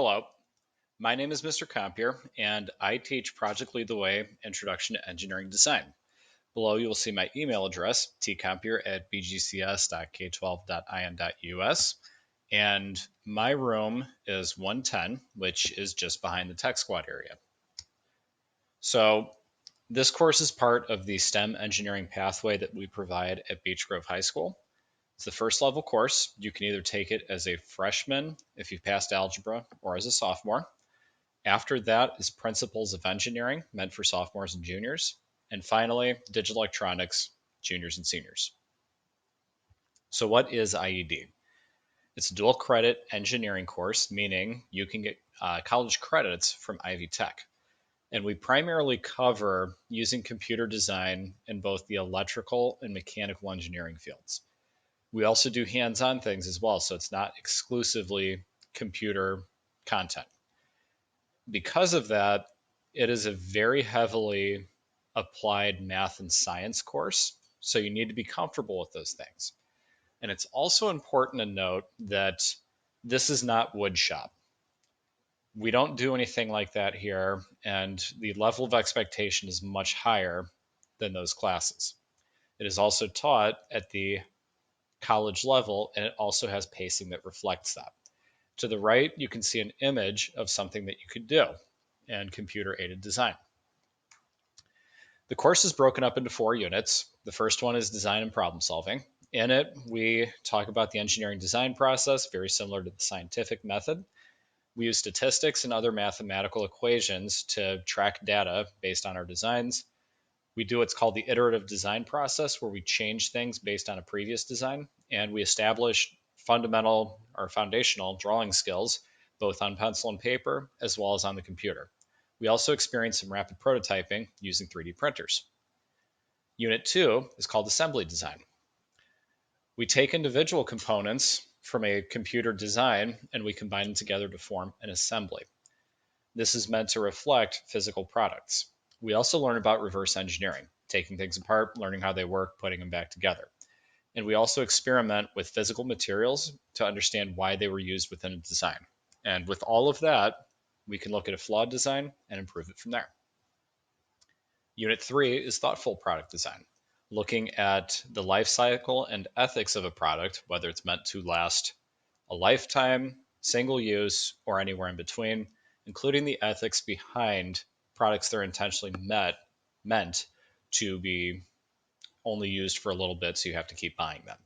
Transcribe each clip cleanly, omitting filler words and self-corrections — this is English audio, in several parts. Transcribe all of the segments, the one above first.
Hello, my name is Mr. Compier, and I teach Project Lead the Way Introduction to Engineering Design. Below, you will see my email address, tcompier@bgcs.k12.in.us, and my room is 110, which is just behind the Tech Squad area. So, this course is part of the STEM engineering pathway that we provide at Beech Grove High School. It's the first level course. You can either take it as a freshman if you've passed algebra or as a sophomore. After that is Principles of Engineering, meant for sophomores and juniors. And finally, Digital Electronics, juniors and seniors. So what is IED? It's a dual credit engineering course, meaning you can get college credits from Ivy Tech. And we primarily cover using computer design in both the electrical and mechanical engineering fields. We also do hands-on things as well, so it's not exclusively computer content. Because of that, it is a very heavily applied math and science course. So you need to be comfortable with those things. And it's also important to note that this is not woodshop. We don't do anything like that here, and the level of expectation is much higher than those classes. It is also taught at the college level, and it also has pacing that reflects that. To the right, you can see an image of something that you could do in computer-aided design. The course is broken up into 4 units. The first one is design and problem solving. In it, we talk about the engineering design process, very similar to the scientific method. We use statistics and other mathematical equations to track data based on our designs. We do what's called the iterative design process, where we change things based on a previous design, and we establish fundamental or foundational drawing skills, both on pencil and paper, as well as on the computer. We also experience some rapid prototyping using 3D printers. Unit 2 is called assembly design. We take individual components from a computer design and we combine them together to form an assembly. This is meant to reflect physical products. We also learn about reverse engineering, taking things apart, learning how they work, putting them back together. And we also experiment with physical materials to understand why they were used within a design. And with all of that, we can look at a flawed design and improve it from there. Unit 3 is thoughtful product design, looking at the life cycle and ethics of a product, whether it's meant to last a lifetime, single use, or anywhere in between, including the ethics behind products that are intentionally meant to be only used for a little bit, so you have to keep buying them.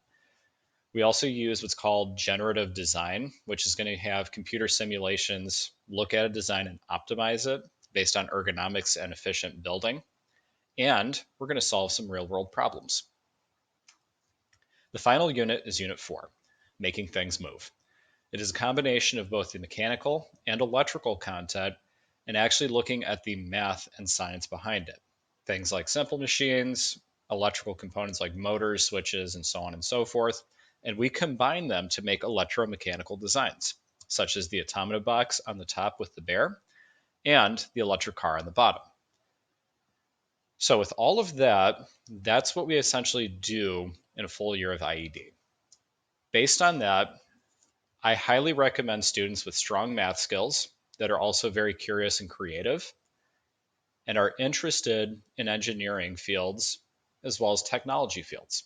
We also use what's called generative design, which is going to have computer simulations look at a design and optimize it based on ergonomics and efficient building. And we're going to solve some real world problems. The final unit is Unit 4, making things move. It is a combination of both the mechanical and electrical content and actually looking at the math and science behind it. Things like simple machines, electrical components like motors, switches, and so on and so forth. And we combine them to make electromechanical designs, such as the automata box on the top with the bear and the electric car on the bottom. So with all of that, that's what we essentially do in a full year of IED. Based on that, I highly recommend students with strong math skills that are also very curious and creative and are interested in engineering fields as well as technology fields.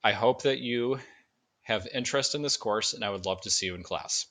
I hope that you have interest in this course, and I would love to see you in class.